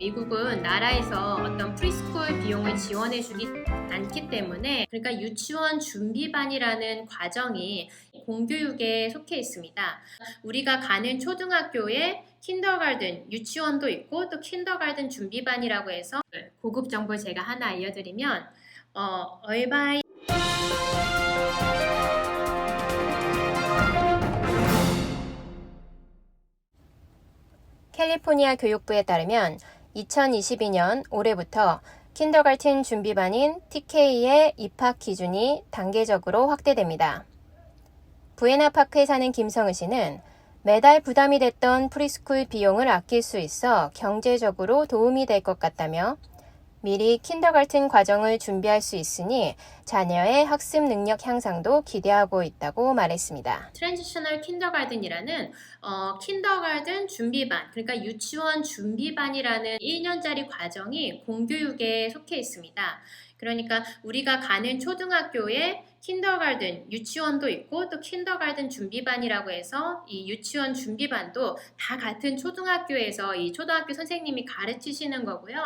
미국은 나라에서 어떤 프리스쿨 비용을 지원해주지 않기 때문에 그러니까 유치원 준비반이라는 과정이 공교육에 속해 있습니다. 우리가 가는 초등학교에 킨더가든, 유치원도 있고 또 킨더가든 준비반이라고 해서 고급 정보 제가 하나 알려드리면 얼바인 캘리포니아 교육부에 따르면 2022년 올해부터 킨더가튼 준비반인 TK의 입학 기준이 단계적으로 확대됩니다. 부에나파크에 사는 김성은 씨는 매달 부담이 됐던 프리스쿨 비용을 아낄 수 있어 경제적으로 도움이 될 것 같다며 미리 킨더가튼 과정을 준비할 수 있으니 자녀의 학습 능력 향상도 기대하고 있다고 말했습니다. 트랜지셔널 킨더가든이라는 킨더가든 준비반, 그러니까 유치원 준비반이라는 1년짜리 과정이 공교육에 속해 있습니다. 그러니까 우리가 가는 초등학교에 킨더가든, 유치원도 있고 또 킨더가든 준비반이라고 해서 이 유치원 준비반도 다 같은 초등학교에서 이 초등학교 선생님이 가르치시는 거고요.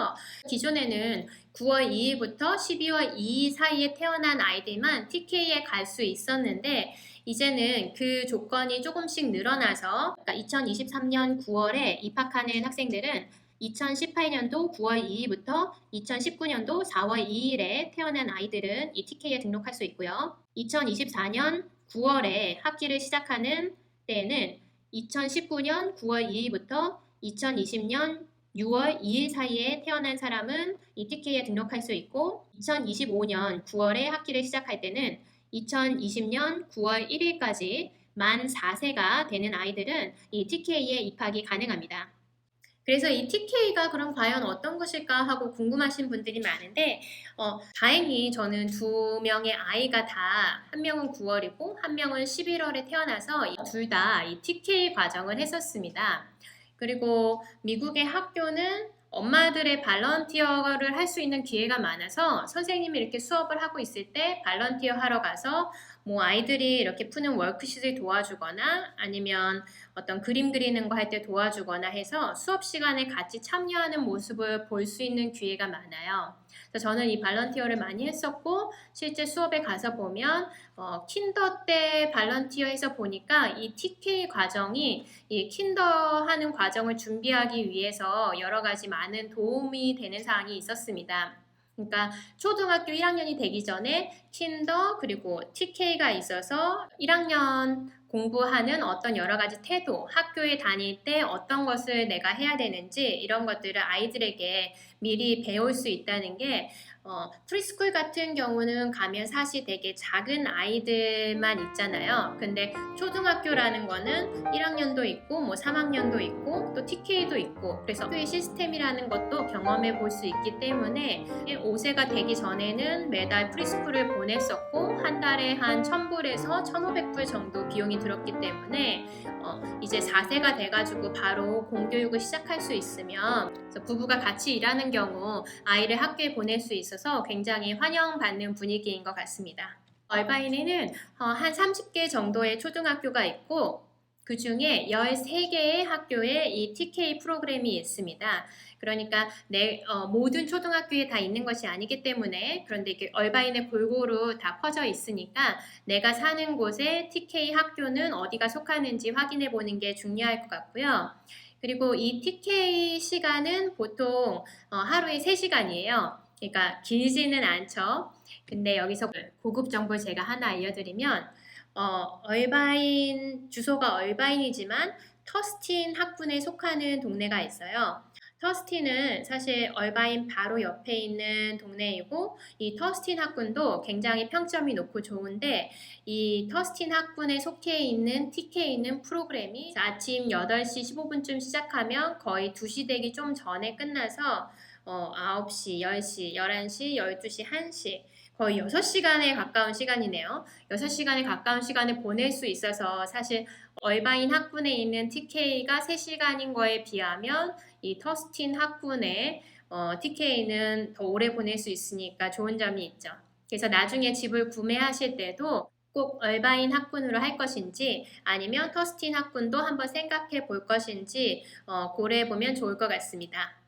기존에는 9월 2일부터 12월 2일 사이에 태어난 아이들만 TK에 갈 수 있었는데 이제는 그 조건이 조금씩 늘어나서 2023년 9월에 입학하는 학생들은 2018년도 9월 2일부터 2019년도 4월 2일에 태어난 아이들은 이 TK에 등록할 수 있고요. 2024년 9월에 학기를 시작하는 때에는 2019년 9월 2일부터 2020년 6월 2일 사이에 태어난 사람은 이 TK에 등록할 수 있고 2025년 9월에 학기를 시작할 때는 2020년 9월 1일까지 만 4세가 되는 아이들은 이 TK에 입학이 가능합니다. 그래서 이 TK가 그럼 과연 어떤 것일까 하고 궁금하신 분들이 많은데 다행히 저는 두 명의 아이가 다 한 명은 9월이고 한 명은 11월에 태어나서 둘 다 이 TK 과정을 했었습니다. 그리고 미국의 학교는 엄마들의 발런티어를 할 수 있는 기회가 많아서 선생님이 이렇게 수업을 하고 있을 때 발런티어 하러 가서 뭐 아이들이 이렇게 푸는 워크시트를 도와주거나 아니면 어떤 그림 그리는 거 할 때 도와주거나 해서 수업 시간에 같이 참여하는 모습을 볼 수 있는 기회가 많아요. 그래서 저는 이 발런티어를 많이 했었고 실제 수업에 가서 보면 킨더 때 발런티어에서 보니까 이 TK 과정이 이 킨더 하는 과정을 준비하기 위해서 여러 가지 많은 도움이 되는 사항이 있었습니다. 그러니까 초등학교 1학년이 되기 전에 킨더 그리고 TK가 있어서 1학년 공부하는 어떤 여러 가지 태도, 학교에 다닐 때 어떤 것을 내가 해야 되는지 이런 것들을 아이들에게 미리 배울 수 있다는 게 프리스쿨 같은 경우는 가면 사실 되게 작은 아이들만 있잖아요. 근데 초등학교라는 거는 1학년도 있고 뭐 3학년도 있고 또 TK도 있고 그래서 학교의 시스템이라는 것도 경험해 볼 수 있기 때문에 5세가 되기 전에는 매달 프리스쿨을 보냈었고 한 달에 한 1,000불에서 1,500불 정도 비용이 들었기 때문에 이제 4세가 돼가지고 바로 공교육을 시작할 수 있으면 그래서 부부가 같이 일하는 경우 아이를 학교에 보낼 수 있어서 굉장히 환영받는 분위기인 것 같습니다. 얼바인에는 한 30개 정도의 초등학교가 있고 그 중에 13개의 학교에 이 TK 프로그램이 있습니다. 그러니까 모든 초등학교에 다 있는 것이 아니기 때문에 그런데 이게 얼바인에 골고루 다 퍼져 있으니까 내가 사는 곳에 TK 학교는 어디가 속하는지 확인해 보는 게 중요할 것 같고요. 그리고 이 TK 시간은 보통 하루에 3시간이에요. 그러니까 길지는 않죠. 근데 여기서 고급 정보 제가 하나 알려드리면 얼바인 주소가 얼바인이지만 터스틴 학군에 속하는 동네가 있어요. 터스틴은 사실 얼바인 바로 옆에 있는 동네이고 이 터스틴 학군도 굉장히 평점이 높고 좋은데 이 터스틴 학군에 속해 있는 TK는 프로그램이 아침 8시 15분쯤 시작하면 거의 2시 되기 좀 전에 끝나서 9시, 10시, 11시, 12시, 1시 거의 6시간에 가까운 시간이네요. 6시간에 가까운 시간을 보낼 수 있어서 사실 얼바인 학군에 있는 TK가 3시간인 거에 비하면 이 터스틴 학군의 TK는 더 오래 보낼 수 있으니까 좋은 점이 있죠. 그래서 나중에 집을 구매하실 때도 꼭 얼바인 학군으로 할 것인지 아니면 터스틴 학군도 한번 생각해 볼 것인지 고려해 보면 좋을 것 같습니다.